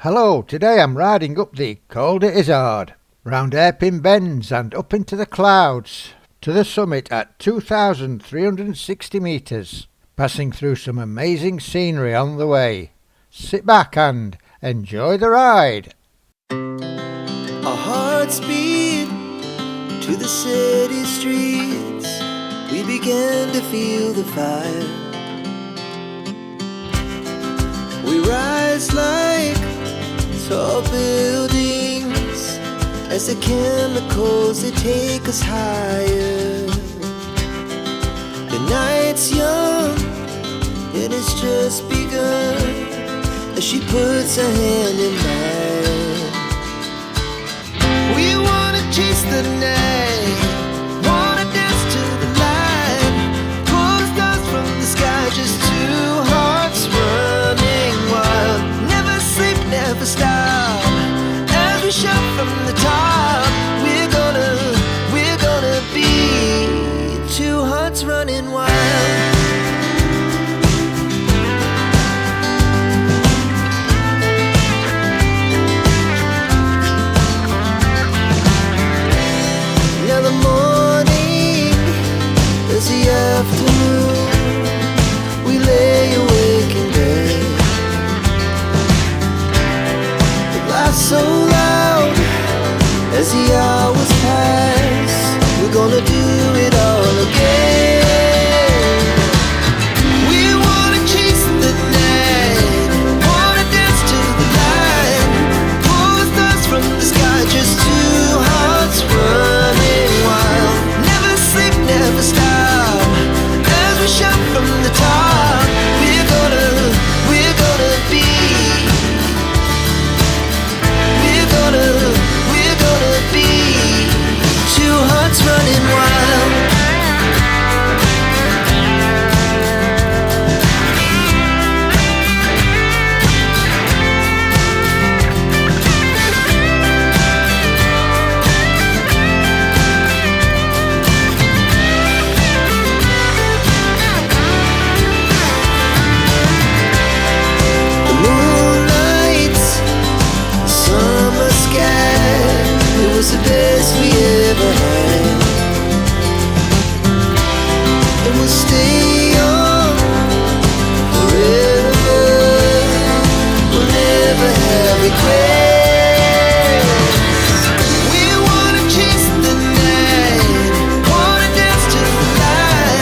Hello, today I'm riding up the Col des Grandes, round hairpin bends and up into the clouds, to the summit at 2,360 metres, passing through some amazing scenery on the way. Sit back and enjoy the ride. Our hearts beat to the city streets. We began to feel the fire. We rise like tall buildings as the chemicals, they take us higher. The night's young and it's just begun as she puts her hand in mine. We wanna chase the night, wanna dance to the light, pull the stars from the sky, just two hearts running wild. Never sleep, never stop, as we shout from the top. We're gonna be two hearts running wild. Now the morning is the afternoon. We lay awake in bed. The laughs so loud as the hours pass. We're gonna do it all again. We wanna chase the night, wanna dance to the light, pull the stars from the sky, just two hearts running wild. Never sleep, never stop, as we shout from the top. We're gonna be, we're gonna be two hearts running wild. The moonlight, summer sky, it was the best we ever had. And we'll stay young forever. We'll never have regrets. We wanna chase the night, wanna dance to the light,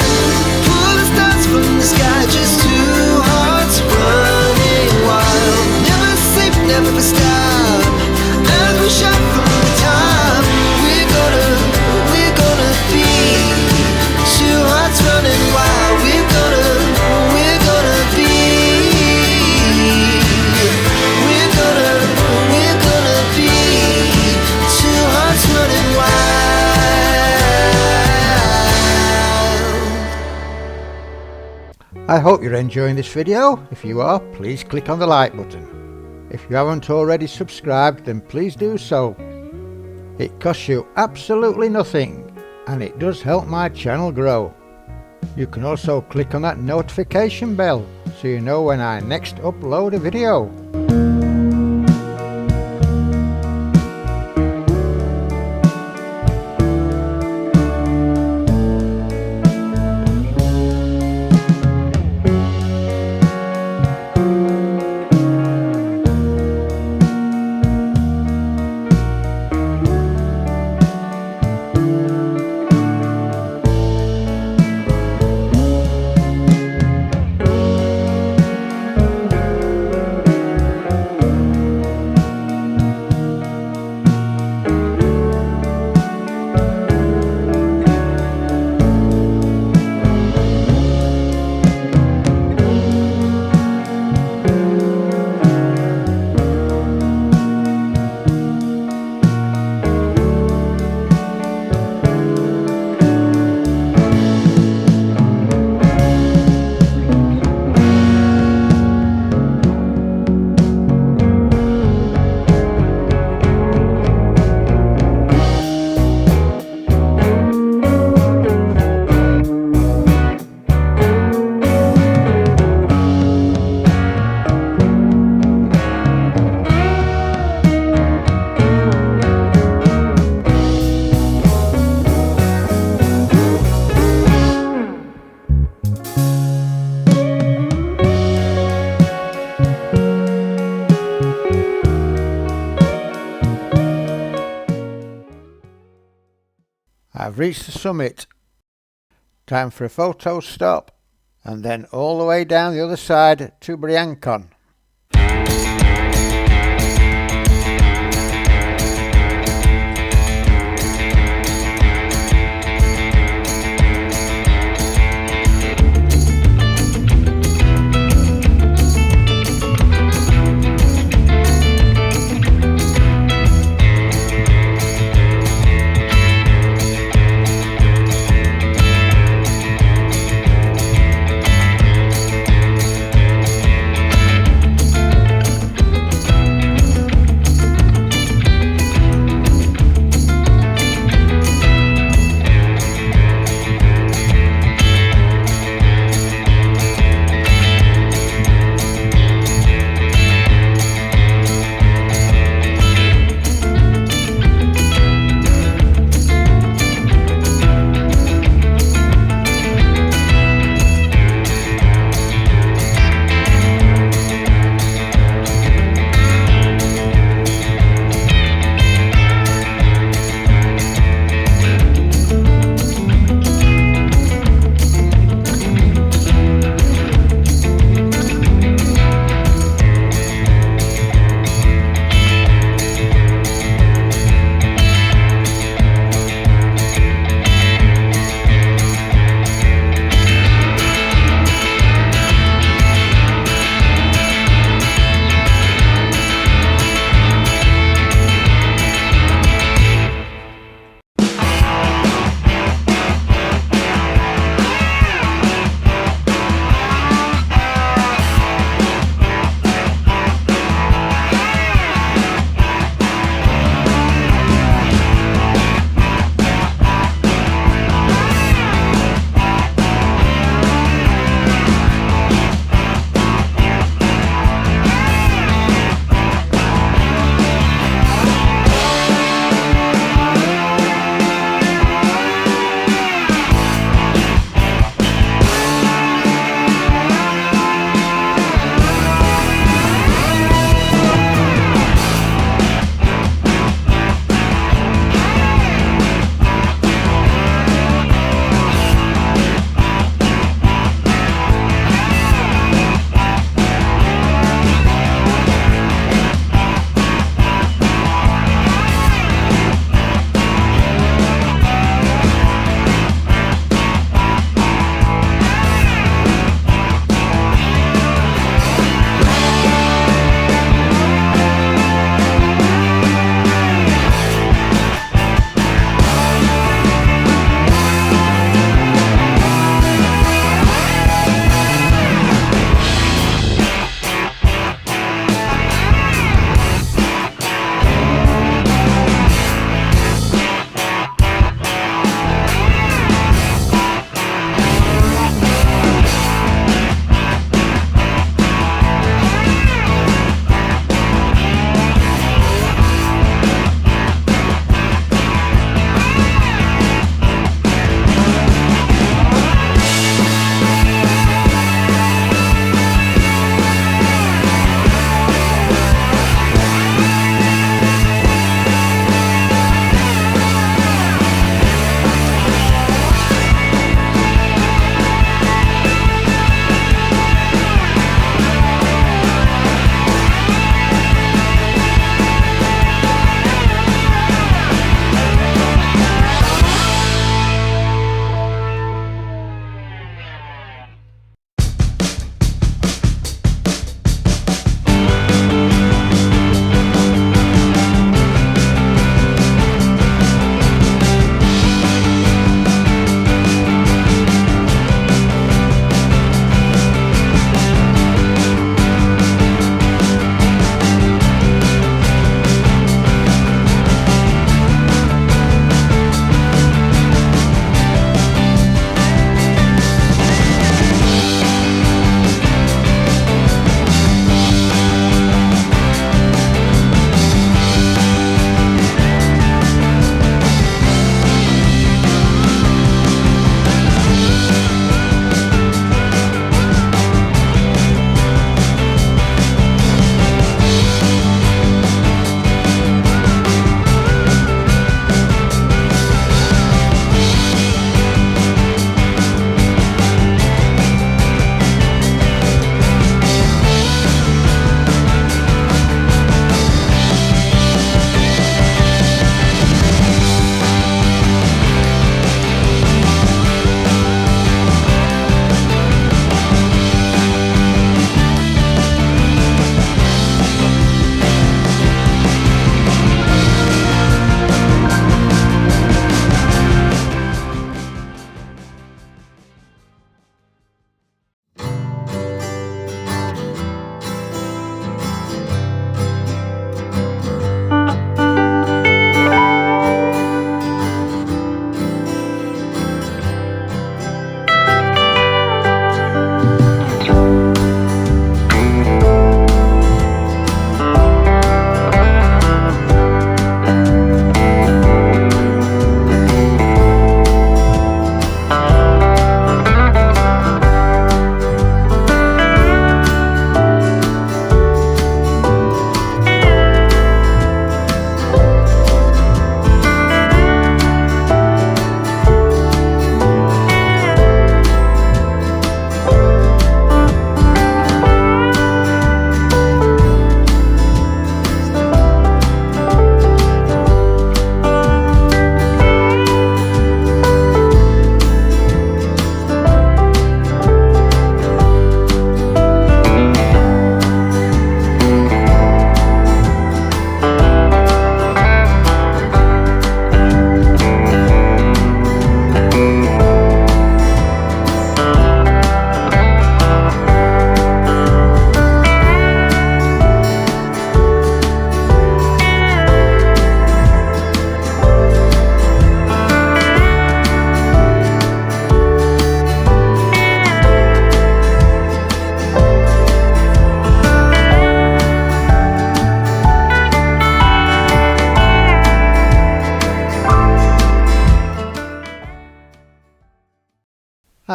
pull the stars from the sky, just two hearts running wild. Never sleep, never stop, as we shout from the top. We're gonna be two hearts running wild. We're gonna be, we're gonna be two hearts running wild. I hope you're enjoying this video. If you are, please click on the like button. If you haven't already subscribed, then please do so. It costs you absolutely nothing, and it does help my channel grow. You can also click on that notification bell so you know when I next upload a video. I've reached the summit. Time for a photo stop and then all the way down the other side to Briancon.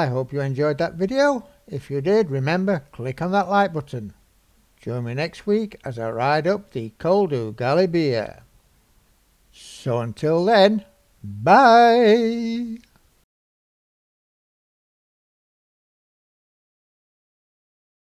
I hope you enjoyed that video. If you did, remember, click on that like button. Join me next week as I ride up the Col du Galibier. So until then, bye!